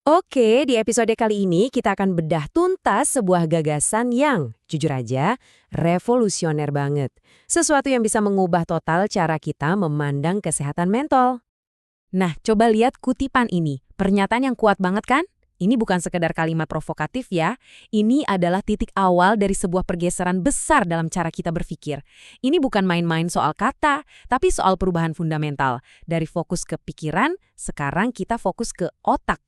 Oke, di episode kali ini kita akan bedah tuntas sebuah gagasan yang, jujur aja, revolusioner banget. Sesuatu yang bisa mengubah total cara kita memandang kesehatan mental. Nah, coba lihat kutipan ini. Pernyataan yang kuat banget kan? Ini bukan sekedar kalimat provokatif ya. Ini adalah titik awal dari sebuah pergeseran besar dalam cara kita berpikir. Ini bukan main-main soal kata, tapi soal perubahan fundamental. Dari fokus ke pikiran, sekarang kita fokus ke otak.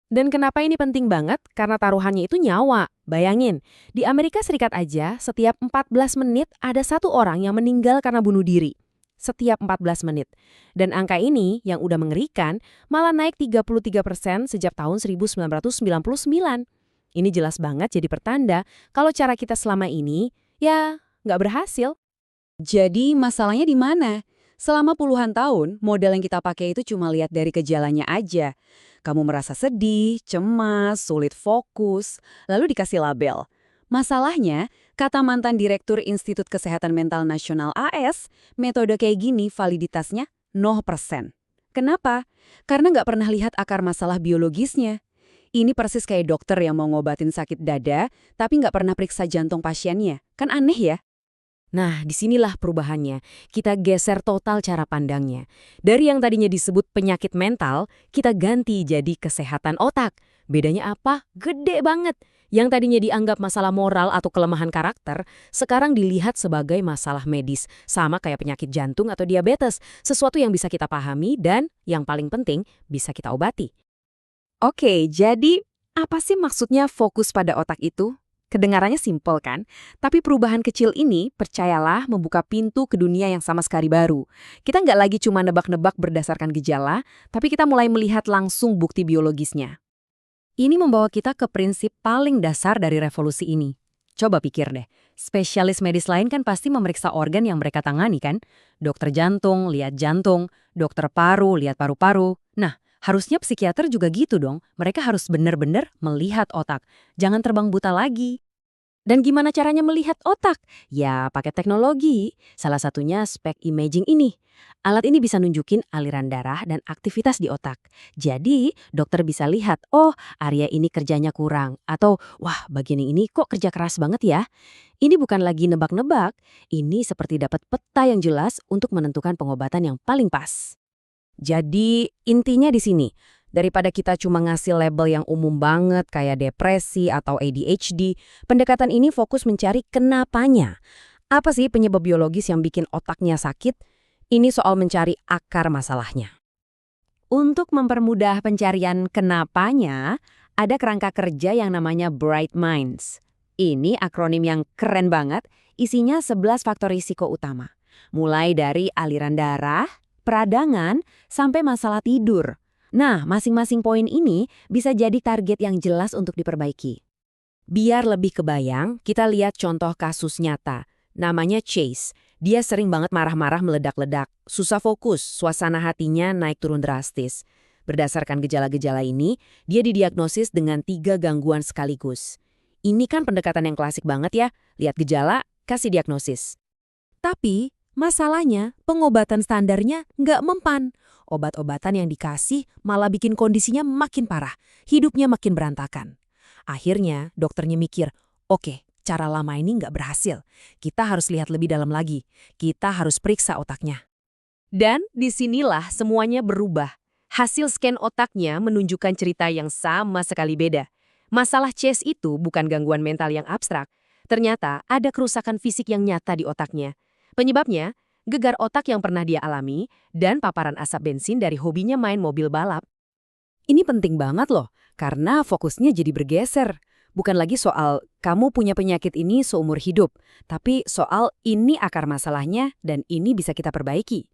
Dan kenapa ini penting banget? Karena taruhannya itu nyawa. Bayangin, di Amerika Serikat aja setiap 14 menit ada satu orang yang meninggal karena bunuh diri. Setiap 14 menit. Dan angka ini yang udah mengerikan malah naik 33% sejak tahun 1999. Ini jelas banget jadi pertanda kalau cara kita selama ini, ya nggak berhasil. Jadi masalahnya di mana? Selama puluhan tahun, model yang kita pakai itu cuma lihat dari gejalanya aja. Kamu merasa sedih, cemas, sulit fokus, lalu dikasih label. Masalahnya, kata mantan Direktur Institut Kesehatan Mental Nasional AS, metode kayak gini validitasnya 0%. Kenapa? Karena nggak pernah lihat akar masalah biologisnya. Ini persis kayak dokter yang mau ngobatin sakit dada, tapi nggak pernah periksa jantung pasiennya. Kan aneh ya? Nah, disinilah perubahannya. Kita geser total cara pandangnya. Dari yang tadinya disebut penyakit mental, kita ganti jadi kesehatan otak. Bedanya apa? Gede banget. Yang tadinya dianggap masalah moral atau kelemahan karakter, sekarang dilihat sebagai masalah medis. Sama kayak penyakit jantung atau diabetes. Sesuatu yang bisa kita pahami dan, yang paling penting, bisa kita obati. Oke, jadi apa sih maksudnya fokus pada otak itu? Kedengarannya simpel kan? Tapi perubahan kecil ini, percayalah, membuka pintu ke dunia yang sama sekali baru. Kita nggak lagi cuma nebak-nebak berdasarkan gejala, tapi kita mulai melihat langsung bukti biologisnya. Ini membawa kita ke prinsip paling dasar dari revolusi ini. Coba pikir deh, spesialis medis lain kan pasti memeriksa organ yang mereka tangani kan? Dokter jantung, lihat jantung, dokter paru, lihat paru-paru. Nah, harusnya psikiater juga gitu dong. Mereka harus benar-benar melihat otak. Jangan terbang buta lagi. Dan gimana caranya melihat otak? Ya, pakai teknologi. Salah satunya SPECT imaging ini. Alat ini bisa nunjukin aliran darah dan aktivitas di otak. Jadi, dokter bisa lihat, oh, area ini kerjanya kurang. Atau, wah, bagian ini kok kerja keras banget ya. Ini bukan lagi nebak-nebak. Ini seperti dapat peta yang jelas untuk menentukan pengobatan yang paling pas. Jadi, intinya di sini. Daripada kita cuma ngasih label yang umum banget kayak depresi atau ADHD, pendekatan ini fokus mencari kenapanya. Apa sih penyebab biologis yang bikin otaknya sakit? Ini soal mencari akar masalahnya. Untuk mempermudah pencarian kenapanya, ada kerangka kerja yang namanya Bright Minds. Ini akronim yang keren banget, isinya 11 faktor risiko utama. Mulai dari aliran darah, peradangan, sampai masalah tidur. Nah, masing-masing poin ini bisa jadi target yang jelas untuk diperbaiki. Biar lebih kebayang, kita lihat contoh kasus nyata. Namanya Chase. Dia sering banget marah-marah meledak-ledak, susah fokus, suasana hatinya naik turun drastis. Berdasarkan gejala-gejala ini, dia didiagnosis dengan 3 gangguan sekaligus. Ini kan pendekatan yang klasik banget ya, lihat gejala, kasih diagnosis. Tapi, masalahnya pengobatan standarnya nggak mempan. Obat-obatan yang dikasih malah bikin kondisinya makin parah, hidupnya makin berantakan. Akhirnya dokternya mikir, oke, cara lama ini nggak berhasil. Kita harus lihat lebih dalam lagi. Kita harus periksa otaknya. Dan disinilah semuanya berubah. Hasil scan otaknya menunjukkan cerita yang sama sekali beda. Masalah Chase itu bukan gangguan mental yang abstrak. Ternyata ada kerusakan fisik yang nyata di otaknya. Penyebabnya, gegar otak yang pernah dia alami, dan paparan asap bensin dari hobinya main mobil balap. Ini penting banget loh, karena fokusnya jadi bergeser. Bukan lagi soal kamu punya penyakit ini seumur hidup, tapi soal ini akar masalahnya dan ini bisa kita perbaiki.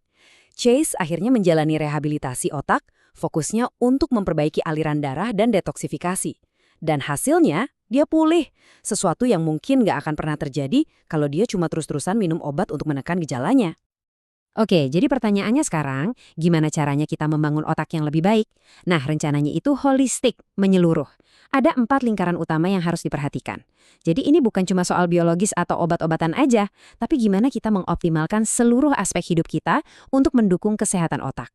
Chase akhirnya menjalani rehabilitasi otak, fokusnya untuk memperbaiki aliran darah dan detoksifikasi. Dan hasilnya, dia pulih. Sesuatu yang mungkin nggak akan pernah terjadi kalau dia cuma terus-terusan minum obat untuk menekan gejalanya. Oke, jadi pertanyaannya sekarang, gimana caranya kita membangun otak yang lebih baik? Nah, rencananya itu holistik, menyeluruh. Ada 4 lingkaran utama yang harus diperhatikan. Jadi ini bukan cuma soal biologis atau obat-obatan aja, tapi gimana kita mengoptimalkan seluruh aspek hidup kita untuk mendukung kesehatan otak.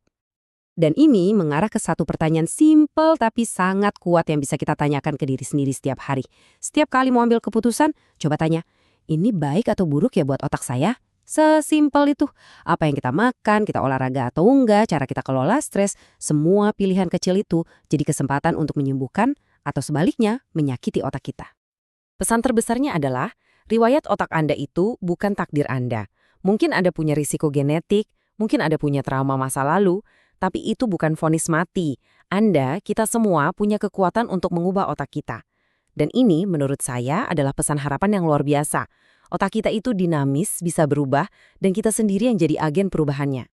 Dan ini mengarah ke satu pertanyaan simpel tapi sangat kuat yang bisa kita tanyakan ke diri sendiri setiap hari. Setiap kali mau ambil keputusan, coba tanya, ini baik atau buruk ya buat otak saya? Sesimpel itu. Apa yang kita makan, kita olahraga atau enggak, cara kita kelola stres, semua pilihan kecil itu jadi kesempatan untuk menyembuhkan atau sebaliknya menyakiti otak kita. Pesan terbesarnya adalah, riwayat otak Anda itu bukan takdir Anda. Mungkin Anda punya risiko genetik, mungkin Anda punya trauma masa lalu, tapi itu bukan vonis mati. Anda, kita semua punya kekuatan untuk mengubah otak kita. Dan ini menurut saya adalah pesan harapan yang luar biasa. Otak kita itu dinamis, bisa berubah, dan kita sendiri yang jadi agen perubahannya.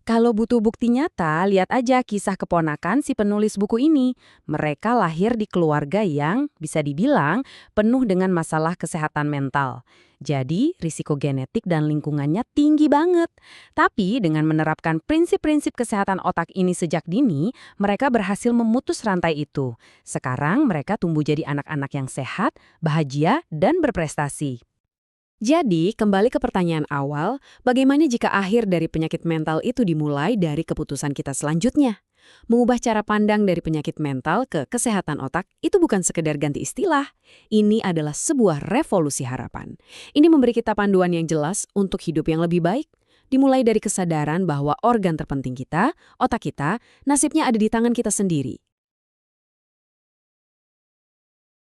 Kalau butuh bukti nyata, lihat aja kisah keponakan si penulis buku ini. Mereka lahir di keluarga yang bisa dibilang penuh dengan masalah kesehatan mental. Jadi, risiko genetik dan lingkungannya tinggi banget. Tapi dengan menerapkan prinsip-prinsip kesehatan otak ini sejak dini, mereka berhasil memutus rantai itu. Sekarang mereka tumbuh jadi anak-anak yang sehat, bahagia, dan berprestasi. Jadi, kembali ke pertanyaan awal, bagaimana jika akhir dari penyakit mental itu dimulai dari keputusan kita selanjutnya? Mengubah cara pandang dari penyakit mental ke kesehatan otak itu bukan sekedar ganti istilah. Ini adalah sebuah revolusi harapan. Ini memberi kita panduan yang jelas untuk hidup yang lebih baik. Dimulai dari kesadaran bahwa organ terpenting kita, otak kita, nasibnya ada di tangan kita sendiri.